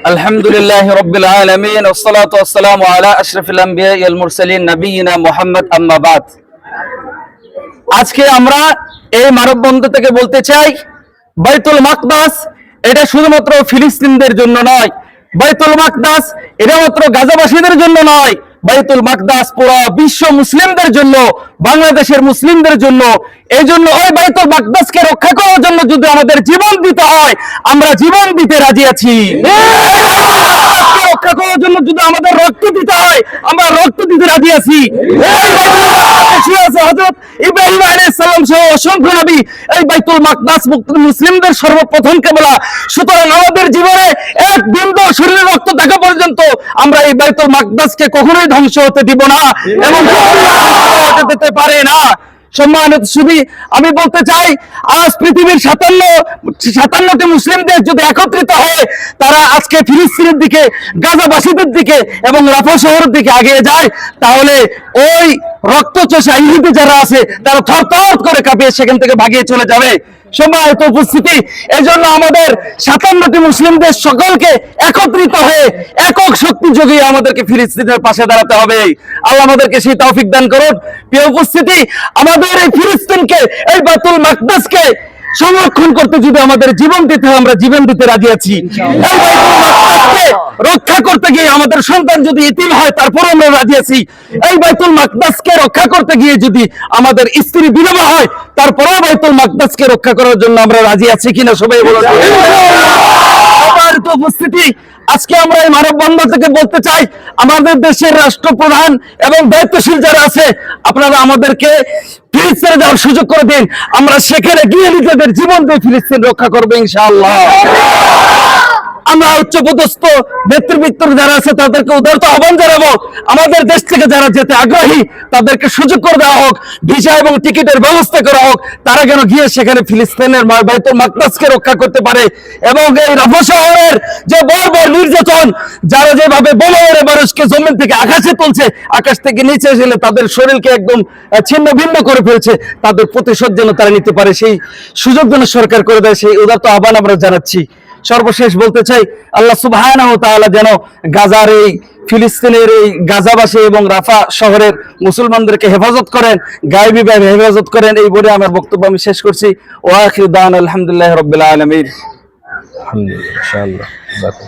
আলহামদুলিল্লাহি রাব্বিল আলামিন ওয়াসসালাতু ওয়াসসালামু আলা আশরাফিল আমবিয়া ওয়াল মুরসালিন নবিয়িনা মুহাম্মদ আম্মা বাদ। আজকে আমরা এই মানববন্ধন থেকে বলতে চাই, বাইতুল মাকদাস এটা শুধুমাত্র ফিলিস্তিনদের জন্য নয়, বাইতুল মাকদাস এটা মাত্র গাজাবাসীদের জন্য নয়, বাইতুল মাকদাস পুরো বিশ্ব মুসলিমদের জন্য, বাংলাদেশের মুসলিমদের জন্য। এই জন্য ওই বাইতুল মাকদাসকে রক্ষা করার জন্য যদি আমাদের জীবন দিতে হয়, আমরা জীবন দিতে রাজি আছি। রক্ষা করার জন্য যদি আমাদের রক্ত দিতে হয়, আমরা রক্ত দিতে রাজি আছি। হযরত ইব্রাহিম আলাইহিস সালাম সহ অসংখ্য নবী এই বাইতুল মাকদাস মুসলিমদের সর্বপ্রথম কেবলা। সুতরাং আমাদের জীবনে এক বিন্দু শরীরে রক্ত থাকা পর্যন্ত আমরা এই বাইতুল মাকদাসকে কখনোই ধ্বংস হতে দিব না এবং হতে দিতে পারে না। সম্মানিত সুধী, আমি বলতে চাই, আজ পৃথিবীর 57টি মুসলিম দেশ যদি একত্রিত হয়, তারা আজকে ফিলিস্তিনের দিকে, গাজাবাসীদের দিকে এবং রাফা শহরের দিকে এগিয়ে যায়, তাহলে ওই রক্তচোষা ইহুদি যারা আছে তারা থরথর করে কাঁপিয়ে সেখান থেকে ভাগিয়ে চলে যাবে। সম্মানিত উপস্থিতি, এই জন্য আমাদের 57টি মুসলিম দেশ সকলকে একত্রিত হয়ে একক শক্তি যোগিয়ে আমাদেরকে ফিলিস্তিনের পাশে দাঁড়াতে হবে। আল্লাহ আমাদেরকে সেই তৌফিক দান করুন। প্রিয় উপস্থিতি, আমাদের এই ফিলিস্তিনকে, এই বাইতুল মাকদাসকে সংরক্ষণ করতে যদি আমাদের জীবন দিতে হয়, আমরা জীবন দিতে রাজি আছি। এই বাইতুল মাকদাসকে রক্ষা করতে গিয়ে আমাদের সন্তান যদি ইতিম হয়, তারপর আমরা রাজি আছি। এই বাইতুল মাকদাসকে রক্ষা করতে গিয়ে যদি আমাদের স্ত্রী বিধবা হয়, তারপরেও বাইতুল মাকদাসকে রক্ষা করার জন্য আমরা রাজি আছি কিনা সবাই বলুন। উপস্থিতি, আজকে আমরা এই মানববন্ধন থেকে বলতে চাই, আমাদের দেশের রাষ্ট্রপ্রধান এবং দায়িত্বশীল যারা আছে, আপনারা আমাদেরকে ফিলিস্তিনে যাওয়ার সুযোগ করে দিন। আমরা সেখানে গিয়ে নিজেদের জীবন দিয়ে ফিলিস্তিন রক্ষা করবো ইনশাআল্লাহ। আমরা উচ্চপদস্থ নেতৃবৃন্দ যারা আছে তাদেরকে উদারতা আহ্বান জানাবো, আমাদের দেশ থেকে যারা যেতে আগ্রহী তাদেরকে সুযোগ করে দেওয়া হোক, ভিসা এবং টিকিটের ব্যবস্থা করা হোক, তারা যেন গিয়ে সেখানে ফিলিস্তিনের বাইতুল মাকদাসকে রক্ষা করতে পারে। এবং এই রাফা শহরের যে বর্বর নির্যাতন, যারা যেভাবে বোমা মেরে মানুষকে জমিন থেকে আকাশে তুলছে, আকাশ থেকে নিচে এসে তাদের শরীরকে একদম ছিন্ন ভিন্ন করে ফেলছে, তাদের প্রতিশোধ যেন তারা নিতে পারে, সেই সুযোগ যেন সরকার করে দেয়, সেই উদারতা আহ্বান আমরা জানাচ্ছি। সর্বশেষ বলতে চাই, আল্লাহ সুবহানাহু ওয়া তাআলা যেন গাজার এই ফিলিস্তিনের এই গাজাবাসী এবং রাফা শহরের মুসলমানদেরকে হেফাজত করেন, গায়বীভাবে হেফাজত করেন। এই বলে আমার বক্তব্য আমি শেষ করছি। ওয়া আখিরু দাওয়ানা আলহামদুলিল্লাহি রাব্বিল আলামিন। আলহামদুলিল্লাহ, ইনশাআল্লাহ।